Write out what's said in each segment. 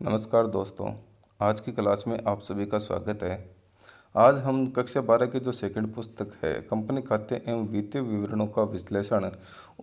नमस्कार दोस्तों। आज की क्लास में आप सभी का स्वागत है। आज हम कक्षा 12 की जो सेकंड पुस्तक है कंपनी खाते एवं वित्तीय विवरणों का विश्लेषण,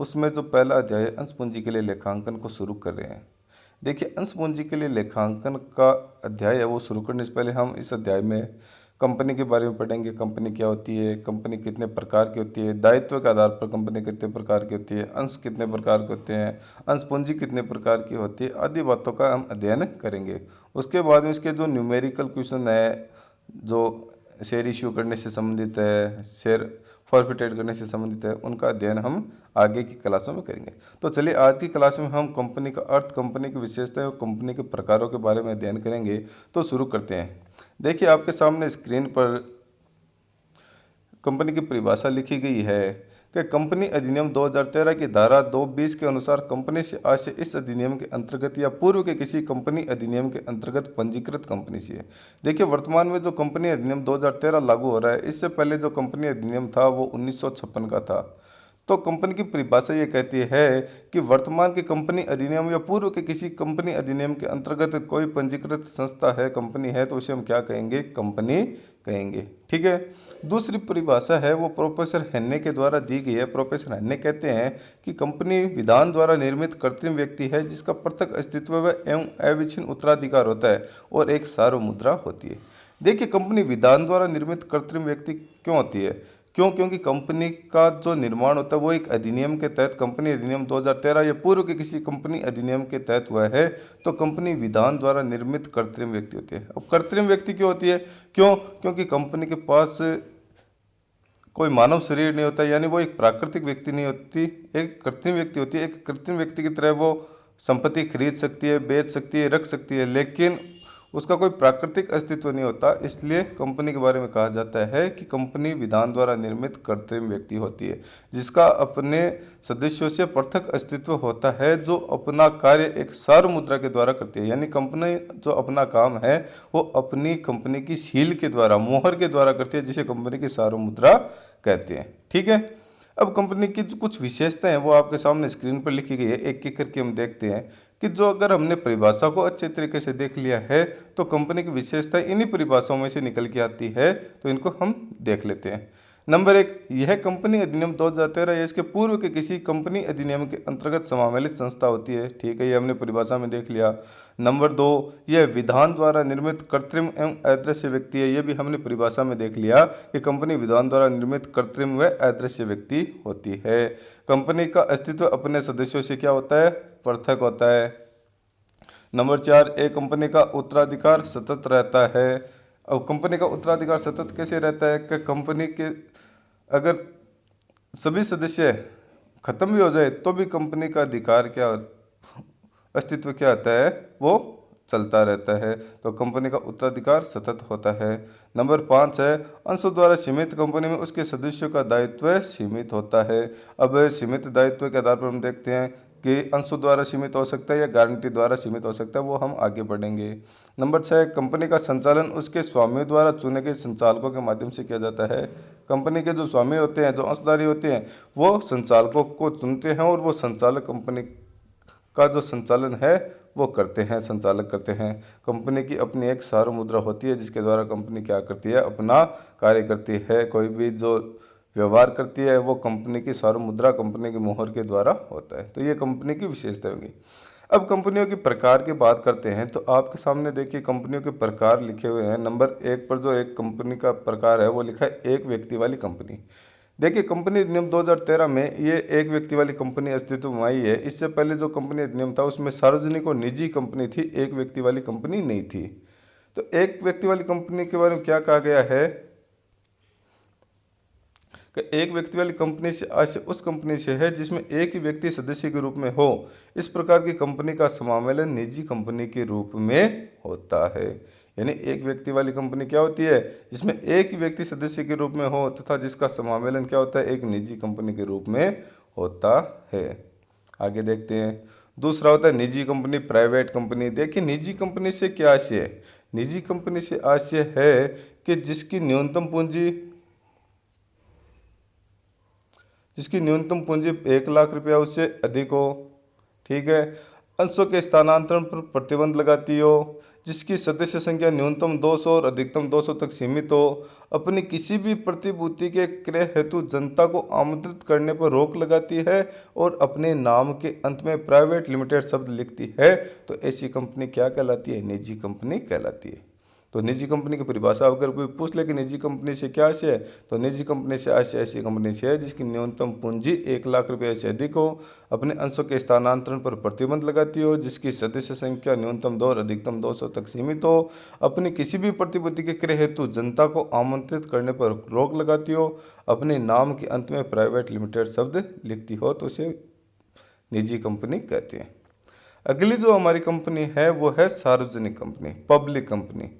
उसमें जो पहला अध्याय अंश पूंजी के लिए लेखांकन को शुरू कर रहे हैं। देखिए, अंश पूंजी के लिए लेखांकन का अध्याय है वो शुरू करने से पहले हम इस अध्याय में कंपनी के बारे में पढ़ेंगे। कंपनी क्या होती है, कंपनी कितने प्रकार की होती है, दायित्व के आधार पर कंपनी कितने प्रकार की होती है, अंश कितने प्रकार के होते हैं, अंश पूंजी कितने प्रकार की होती है, आदि बातों का हम अध्ययन करेंगे। उसके बाद में इसके जो न्यूमेरिकल क्वेश्चन है, जो शेयर इश्यू करने से संबंधित है, शेयर फॉरफिटेड करने से संबंधित है, उनका अध्ययन हम आगे की क्लासों में करेंगे। तो चलिए, आज की क्लास में हम कंपनी का अर्थ, कंपनी की विशेषताएं और कंपनी के प्रकारों के बारे में अध्ययन करेंगे। तो शुरू करते हैं। देखिए, आपके सामने स्क्रीन पर कंपनी की परिभाषा लिखी गई है कि कंपनी अधिनियम 2013 की धारा 220 के अनुसार कंपनी से आशय इस अधिनियम के अंतर्गत या पूर्व के किसी कंपनी अधिनियम के अंतर्गत पंजीकृत कंपनी से है। देखिए, वर्तमान में जो कंपनी अधिनियम 2013 लागू हो रहा है, इससे पहले जो कंपनी अधिनियम था वो 1956 का था। तो कंपनी की परिभाषा ये कहती है कि वर्तमान के कंपनी अधिनियम या पूर्व के किसी कंपनी अधिनियम के अंतर्गत कोई पंजीकृत संस्था है, कंपनी है, तो उसे हम क्या कहेंगे? कंपनी कहेंगे। ठीक है। दूसरी परिभाषा है वो प्रोफेसर हेन्ने के द्वारा दी गई है। प्रोफेसर हेन्ने कहते हैं कि कंपनी विधान द्वारा निर्मित कृत्रिम व्यक्ति है जिसका पृथक अस्तित्व एवं अविच्छिन्न उत्तराधिकार होता है और एक सार्वमुद्रा होती है। देखिए, कंपनी विधान द्वारा निर्मित कृत्रिम व्यक्ति क्यों होती है? क्योंकि कंपनी का जो निर्माण होता है वो एक अधिनियम के तहत, कंपनी अधिनियम 2013 या पूर्व के किसी कंपनी अधिनियम के तहत हुआ है, तो कंपनी विधान द्वारा निर्मित कृत्रिम व्यक्ति होती है। अब कृत्रिम व्यक्ति क्यों होती है? क्योंकि कंपनी के पास कोई मानव शरीर नहीं होता, यानी वो एक प्राकृतिक व्यक्ति नहीं होती, एक कृत्रिम व्यक्ति होती है। एक कृत्रिम व्यक्ति की तरह वो संपत्ति खरीद सकती है, बेच सकती है, रख सकती है, लेकिन उसका कोई प्राकृतिक अस्तित्व नहीं होता। इसलिए कंपनी के बारे में कहा जाता है कि कंपनी विधान द्वारा निर्मित कृत्रिम व्यक्ति होती है, जिसका अपने सदस्यों से पृथक अस्तित्व होता है, जो अपना कार्य एक सार्वमुद्रा के द्वारा करती है। यानी कंपनी जो अपना काम है वो अपनी कंपनी की सील के द्वारा, मोहर के द्वारा करती है, जिसे कंपनी की सार्वमुद्रा कहते हैं। ठीक है। अब कंपनी की जो कुछ विशेषताएं हैं वो आपके सामने स्क्रीन पर लिखी गई है। एक एक करके हम देखते हैं कि जो अगर हमने परिभाषा को अच्छे तरीके से देख लिया है तो कंपनी की विशेषताएं इन्हीं परिभाषाओं में से निकल के आती है। तो इनको हम देख लेते हैं। नंबर एक, यह कंपनी अधिनियम 2013 या इसके पूर्व के किसी कंपनी अधिनियम के अंतर्गत समावेशित संस्था होती है। ठीक है, ये हमने परिभाषा में देख लिया। नंबर दो, यह विधान द्वारा निर्मित कृत्रिम एवं अदृश्य व्यक्ति है। ये भी हमने परिभाषा में देख लिया कि कंपनी विधान द्वारा निर्मित कृत्रिम व अदृश्य व्यक्ति होती है। कंपनी का अस्तित्व अपने सदस्यों से क्या होता है? पृथक होता है। नंबर चार, एक कंपनी का उत्तराधिकार सतत रहता है। अब कंपनी का उत्तराधिकार सतत कैसे रहता है? कि कंपनी के अगर सभी सदस्य खत्म भी हो जाए तो भी कंपनी का अधिकार क्या, अस्तित्व क्या होता है? वो चलता रहता है। तो कंपनी का उत्तराधिकार सतत होता है। नंबर पाँच है, अंशों द्वारा सीमित कंपनी में उसके सदस्यों का दायित्व सीमित होता है। अब सीमित दायित्व के आधार पर हम देखते हैं कि अंशों द्वारा सीमित हो सकता है या गारंटी द्वारा सीमित हो सकता है, वो हम आगे बढ़ेंगे। नंबर छः, कंपनी का संचालन उसके स्वामियों द्वारा चुने गए संचालकों के माध्यम से किया जाता है। कंपनी के जो स्वामी होते हैं, जो अंशधारी होते हैं, वो संचालकों को चुनते हैं और वो संचालक कंपनी का जो संचालन है वो करते हैं, संचालक करते हैं। कंपनी की अपनी एक सार्वमुद्रा होती है जिसके द्वारा कंपनी क्या करती है? अपना कार्य करती है। कोई भी जो व्यवहार करती है वो कंपनी की सार्वमुद्रा, कंपनी की मोहर के द्वारा होता है। तो ये कंपनी की विशेषता होगी। अब कंपनियों के प्रकार की बात करते हैं तो आपके सामने देखिए कंपनियों के प्रकार लिखे हुए हैं। नंबर एक पर जो एक कंपनी का प्रकार है वो लिखा है एक व्यक्ति वाली कंपनी। देखिए, कंपनी अधिनियम 2013 में ये एक व्यक्ति वाली कंपनी अस्तित्व में आई है। इससे पहले जो कंपनी अधिनियम था उसमें सार्वजनिक और निजी कंपनी थी, एक व्यक्ति वाली कंपनी नहीं थी। तो एक व्यक्ति वाली कंपनी के बारे में क्या कहा गया है कि एक व्यक्ति वाली कंपनी से आशय उस कंपनी से है जिसमें एक ही व्यक्ति सदस्य के रूप में हो। इस प्रकार की कंपनी का समावेशन निजी कंपनी के रूप में होता है। यानी एक व्यक्ति वाली कंपनी क्या होती है? जिसमें एक ही व्यक्ति सदस्य के रूप में हो तथा जिसका समावेशन क्या होता है? एक निजी कंपनी के रूप में होता है। आगे देखते हैं। दूसरा होता है निजी कंपनी, प्राइवेट कंपनी। देखिए, निजी कंपनी से क्या आशय है? निजी कंपनी से आशय है कि जिसकी न्यूनतम पूंजी 1 लाख रुपया उससे अधिक हो। ठीक है। अंशों के स्थानांतरण पर प्रतिबंध लगाती हो, जिसकी सदस्य संख्या न्यूनतम 200 और अधिकतम 200 तक सीमित हो, अपनी किसी भी प्रतिभूति के क्रय हेतु जनता को आमंत्रित करने पर रोक लगाती है और अपने नाम के अंत में प्राइवेट लिमिटेड शब्द लिखती है, तो ऐसी कंपनी क्या कहलाती है? निजी कंपनी कहलाती है। तो निजी कंपनी की परिभाषा अगर कोई पूछ ले कि निजी कंपनी से क्या आशय है, तो निजी कंपनी से आशय ऐसी कंपनी से है जिसकी न्यूनतम पूंजी 1 लाख रुपये से अधिक हो, अपने अंशों के स्थानांतरण पर प्रतिबंध लगाती हो, जिसकी सदस्य संख्या न्यूनतम 2 और अधिकतम 200 तक सीमित हो, अपनी किसी भी प्रतिभूति के क्रय हेतु जनता को आमंत्रित करने पर रोक लगाती हो, अपने नाम के अंत में प्राइवेट लिमिटेड शब्द लिखती हो, तो उसे निजी कंपनी कहते हैं। अगली जो हमारी कंपनी है वो है सार्वजनिक कंपनी, पब्लिक कंपनी।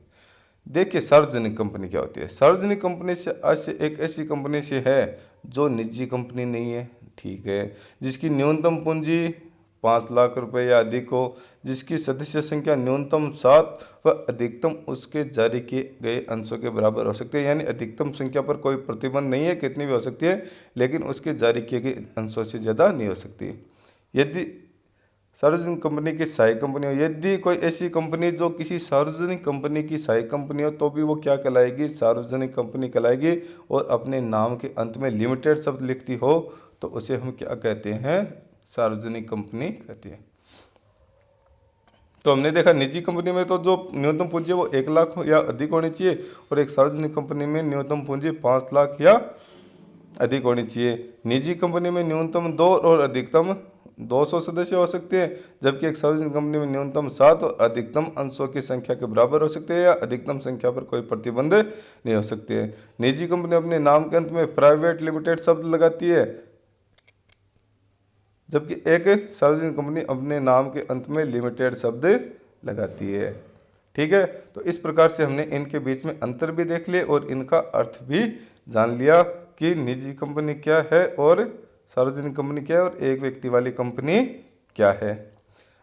देखिए सार्वजनिक कंपनी क्या होती है। सार्वजनिक कंपनी से आशय एक ऐसी कंपनी से है जो निजी कंपनी नहीं है, ठीक है, जिसकी न्यूनतम पूंजी 5 लाख रुपए या अधिक हो, जिसकी सदस्य संख्या न्यूनतम 7 व अधिकतम उसके जारी किए गए अंशों के बराबर हो सकती है। यानी अधिकतम संख्या पर कोई प्रतिबंध नहीं है, कितनी भी हो सकती है, लेकिन उसके जारी किए गए अंशों से ज़्यादा नहीं हो सकती। यदि सार्वजनिक कंपनी की सहायक कंपनी हो, यदि कोई ऐसी कंपनी जो किसी सार्वजनिक कंपनी की सहायक कंपनी हो, तो भी वो क्या कहलाएगी? सार्वजनिक कंपनी कहलाएगी। और अपने नाम के अंत में लिमिटेड शब्द लिखती हो, तो उसे हम क्या कहते हैं? सार्वजनिक कंपनी कहते हैं। तो हमने देखा निजी कंपनी में तो जो न्यूनतम पूंजी है वो 1 लाख या अधिक होनी चाहिए, और एक सार्वजनिक कंपनी में न्यूनतम पूंजी 5 लाख या अधिक होनी चाहिए। निजी कंपनी में न्यूनतम 2 और अधिकतम 200 सदस्य हो सकते हैं, जबकि एक सार्वजनिक कंपनी में न्यूनतम 7 और अधिकतम अंशों की संख्या के बराबर हो सकते हैं, या अधिकतम संख्या पर कोई प्रतिबंध नहीं हो सकते। निजी कंपनी अपने नाम के अंत में प्राइवेट लिमिटेड शब्द लगाती है, जबकि एक सार्वजनिक कंपनी अपने नाम के अंत में लिमिटेड शब्द लगाती है। ठीक है, तो इस प्रकार से हमने इनके बीच में अंतर भी देख लिए और इनका अर्थ भी जान लिया कि निजी कंपनी क्या है और सार्वजनिक कंपनी क्या है और एक व्यक्ति वाली कंपनी क्या है।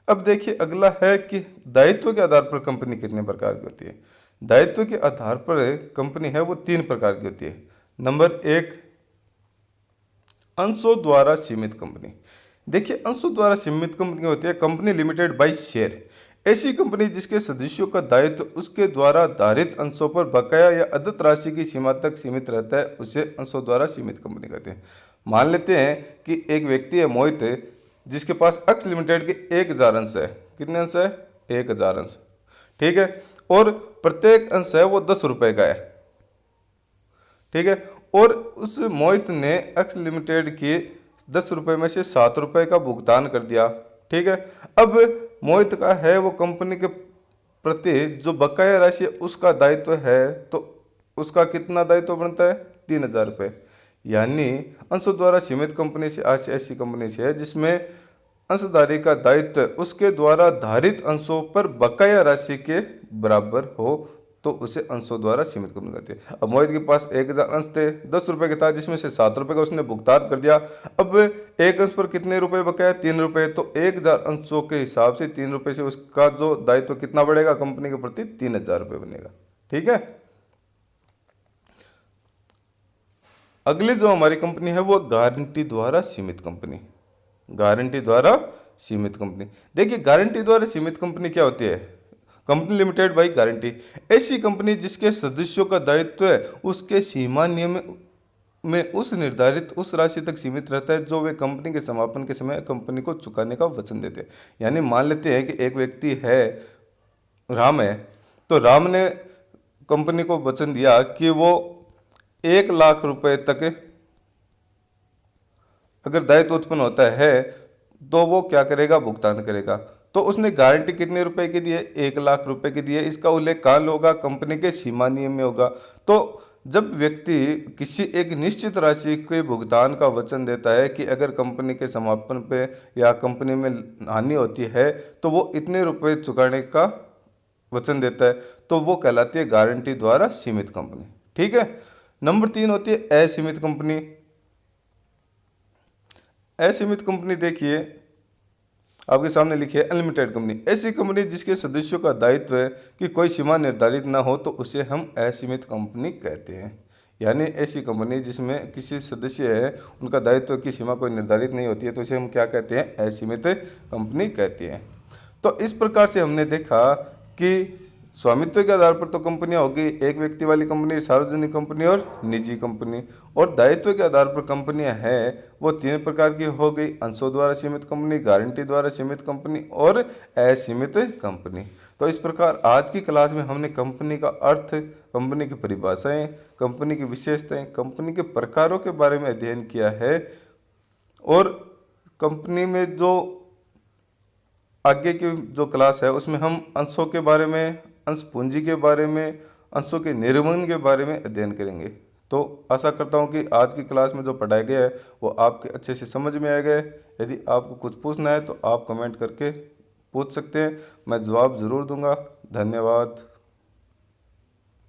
अब देखिए अगला है कि दायित्व के आधार पर कंपनी कितने प्रकार की होती है। दायित्व के आधार पर कंपनी है वो 3 प्रकार की होती है। नंबर 1, अंशों द्वारा सीमित कंपनी। देखिए अंशों द्वारा सीमित कंपनी होती है कंपनी लिमिटेड बाय शेयर। ऐसी कंपनी जिसके सदस्यों का दायित्व उसके द्वारा धारित अंशों पर बकाया या अदत राशि की सीमा तक सीमित रहता है, उसे अंशों द्वारा सीमित कंपनी कहते हैं। मान लेते हैं कि एक व्यक्ति है मोहित, जिसके पास अक्स लिमिटेड के 1000 अंश है। कितने अंश है? 1000 अंश। ठीक है, और प्रत्येक अंश है वो 10 रुपए का है। ठीक है, और उस मोहित ने अक्स लिमिटेड के 10 रुपए में से 7 रुपए का भुगतान कर दिया। ठीक है, अब मोहित का है वो कंपनी के प्रति जो बकाया राशि उसका दायित्व है, तो उसका कितना दायित्व बनता है? 3000 रुपये। यानी अंशों द्वारा सीमित कंपनी से आशय ऐसी कंपनी से है जिसमें अंशधारी का दायित्व उसके द्वारा धारित अंशों पर बकाया राशि के बराबर हो, तो उसे अंशों द्वारा सीमित कंपनी कहते हैं। अब मोहित के पास 1000 अंश थे, 10 रुपए के था, जिसमें से 7 रुपए का उसने भुगतान कर दिया। अब एक अंश पर कितने रुपए बकाया? 3 रुपए। तो 1000 अंशों के हिसाब से 3 रुपए से उसका जो दायित्व कितना बढ़ेगा कंपनी के प्रति? 3000 रुपये बनेगा। ठीक है, अगली जो हमारी कंपनी है वो गारंटी द्वारा सीमित कंपनी। गारंटी द्वारा सीमित कंपनी। देखिए गारंटी द्वारा सीमित कंपनी क्या होती है? Company limited by guarantee. ऐसी कंपनी जिसके सदस्यों का दायित्व है उसके सीमा नियम में उस निर्धारित उस राशि तक सीमित रहता है जो वे कंपनी के समापन के समय कंपनी को चुकाने का वचन देते हैं। यानी मान लेते हैं कि एक व्यक्ति है, राम है, तो राम ने कंपनी को वचन दिया कि वो 1 लाख रुपए तक अगर दायित्व उत्पन्न होता है तो वो क्या करेगा? भुगतान करेगा। तो उसने गारंटी कितने रुपए की दी है? 1 लाख रुपए की दी है। इसका उल्लेख कहाँ होगा? कंपनी के सीमा नियम में होगा। तो जब व्यक्ति किसी एक निश्चित राशि के भुगतान का वचन देता है कि अगर कंपनी के समापन पे या कंपनी में हानि होती है तो वो इतने रुपए चुकाने का वचन देता है, तो वो कहलाती है गारंटी द्वारा सीमित कंपनी। ठीक है, नंबर 3 होती है असीमित कंपनी। असीमित कंपनी देखिए आपके सामने लिखी है अनलिमिटेड कंपनी। ऐसी कंपनी जिसके सदस्यों का दायित्व है कि कोई सीमा निर्धारित ना हो, तो उसे हम असीमित कंपनी कहते हैं। यानी ऐसी कंपनी जिसमें किसी सदस्य है उनका दायित्व की सीमा कोई निर्धारित नहीं होती है, तो उसे हम क्या कहते हैं? असीमित कंपनी कहते हैं। तो इस प्रकार से हमने देखा कि स्वामित्व के आधार पर तो कंपनियां होगी, एक व्यक्ति वाली कंपनी, सार्वजनिक कंपनी और निजी कंपनी। और दायित्व के आधार पर कंपनियां हैं वो तीन प्रकार की हो गई, अंशों द्वारा सीमित कंपनी, गारंटी द्वारा सीमित कंपनी और असीमित कंपनी। तो इस प्रकार आज की क्लास में हमने कंपनी का अर्थ, कंपनी की परिभाषाएं, कंपनी की विशेषताएं, कंपनी के प्रकारों के बारे में अध्ययन किया है। और कंपनी में जो आगे की जो क्लास है उसमें हम अंशों के बारे में, अंश पूंजी के बारे में, अंशों के निर्वहन के बारे में अध्ययन करेंगे। तो आशा करता हूँ कि आज की क्लास में जो पढ़ाया गया है वो आपके अच्छे से समझ में आ गया है। यदि आपको कुछ पूछना है तो आप कमेंट करके पूछ सकते हैं, मैं जवाब ज़रूर दूंगा। धन्यवाद।